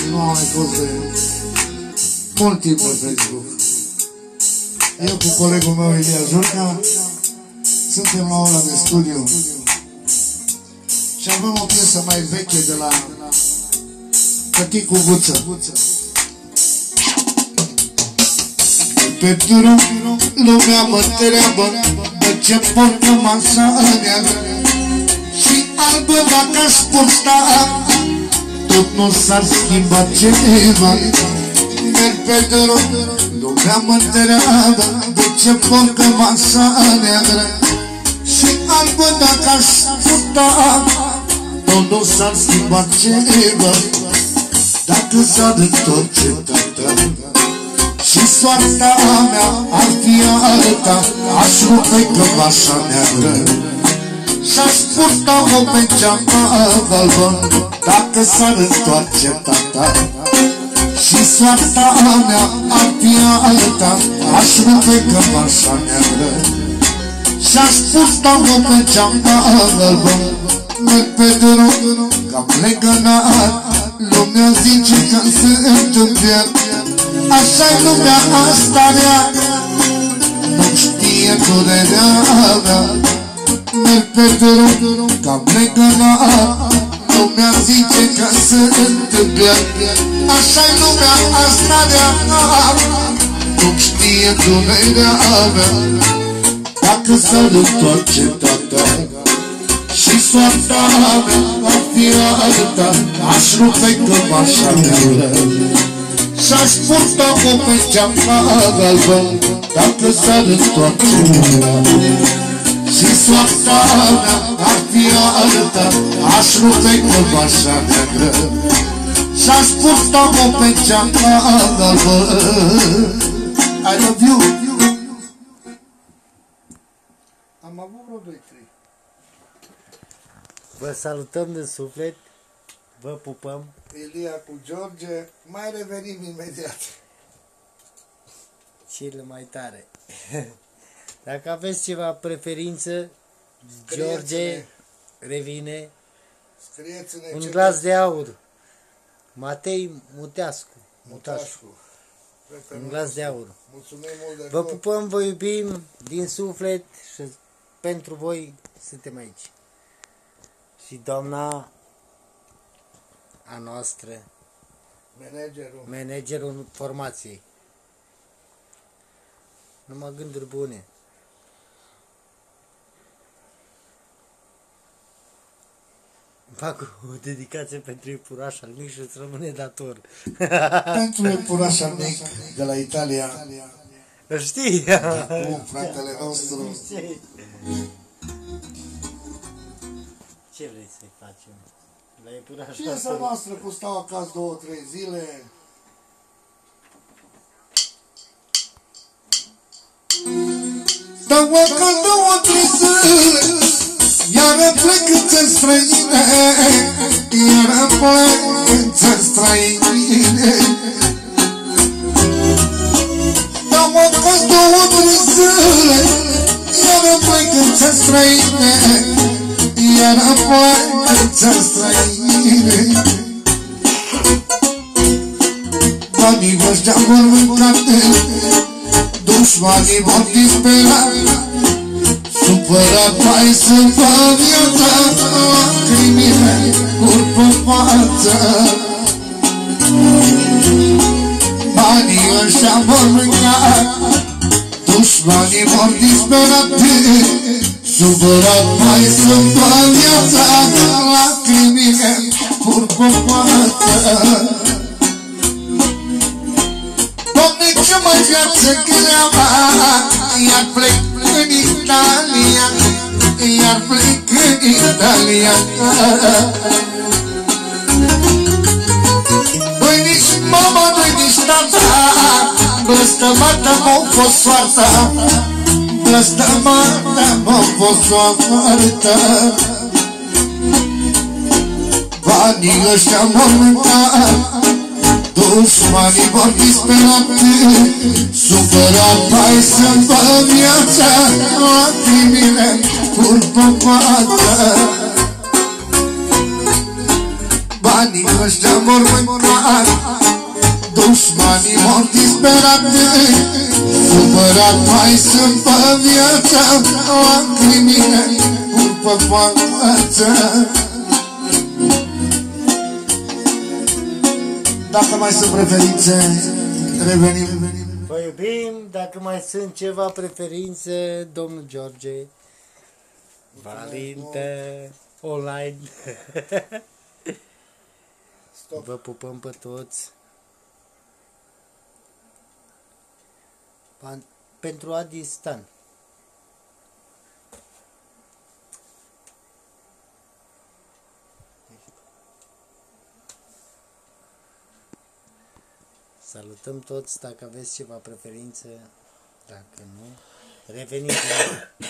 nu am mai fost de mult timp pe Facebook. Eu cu colegul meu Ilia Jurca suntem la ora de studiu și avem o piesă mai veche de la Tăticu Guță. Pe drum lumea mă întreabă de ce portă masa neagră și albă dacă aș purta, tot nu s-ar schimba ceva. Merg pe drum, lumea mă întreabă de ce portă masa neagră și albă dacă aș purta, tot nu s-ar schimba ceva. Dacă s-ar întoarce tata și soarta mea ar fi alta, aș rupe cămașa neagră și-aș purta-o pe geama albă. Dacă s-ar întoarce tata și soarta mea ar fi alta, aș rupe cămașa neagră și-aș purta-o pe geama albă. Merg pe drum, cam legănat, lumea zice că sunt un pier. Așa-i lumea asta rea, nu știe durerea mea. Merg pe drum, cam legănat, lumea zice că sunt un pier. Așa-i lumea asta rea, nu știe durerea mea. Dacă s-ar întoarce tata și soarta mea ar fi alta, aș rupe cămașa neagră și-aș purta-o pe geama albă. Dacă s-ar întoarce și soarta mea ar fi alta, aș rupe cămașa neagră și-aș purta-o pe geama albă. I love you. Am avut vreo 2-3. Vă salutăm din suflet, vă pupăm. Ilia cu George, mai revenim imediat. Cele mai tare. Dacă aveți ceva preferință, George revine. Un glas de aur. Matei Muteascu. Un glas de aur. Mulțumim mult de vă pupăm, vă iubim din suflet și pentru voi suntem aici. Și doamna a noastră, managerul formației. Numai gânduri bune. Fac o dedicație pentru iepurașul mic și îți rămâne dator. Pentru iepurașul mic de la Italia. Știi? Cu fratele nostru. Ce vrei să-i facem? La iepuraș? Piesa noastră cu stau acasă 2-3 zile. Stau acasă 2-3 zile, iară plec în țări străine, iară plec în țări străine. Stau acasă 2-3 zile, iară plec în țări străine, iară plec în țări străine. Banii ăștia vor mâncate, dușmanii vor dispera, supărat mai sunt pe viața, lacrimile curg pe față. Banii ăștia vor mânca, dușmanii vor dispera, supărat mai sunt pe viața, lacrimile curg pe față. Doamne, ce mai viață grea, iar plec în Italia, iar plec în Italia. Nu-i nici mama, nu-i nici tata, blăstămată m-a fost soarta, blăstămată m-a fost soarta. Banii ăștia m-au mâncat, dușmanii vor dispera, supărat mai sunt pe viața, lacrimile curg pe față. Banii ăștia vor mânca, Anii mor disperate, supărat mai sunt pe viața, lacrimile curpă față. Dacă mai sunt preferințe, revenim. Vă iubim, dacă mai sunt ceva preferințe, domnul George, Valinte, online. Stop. Vă pupăm pe toți. Pentru Adi Stan. Salutăm toți, dacă aveți ceva preferințe, dacă nu, reveniți la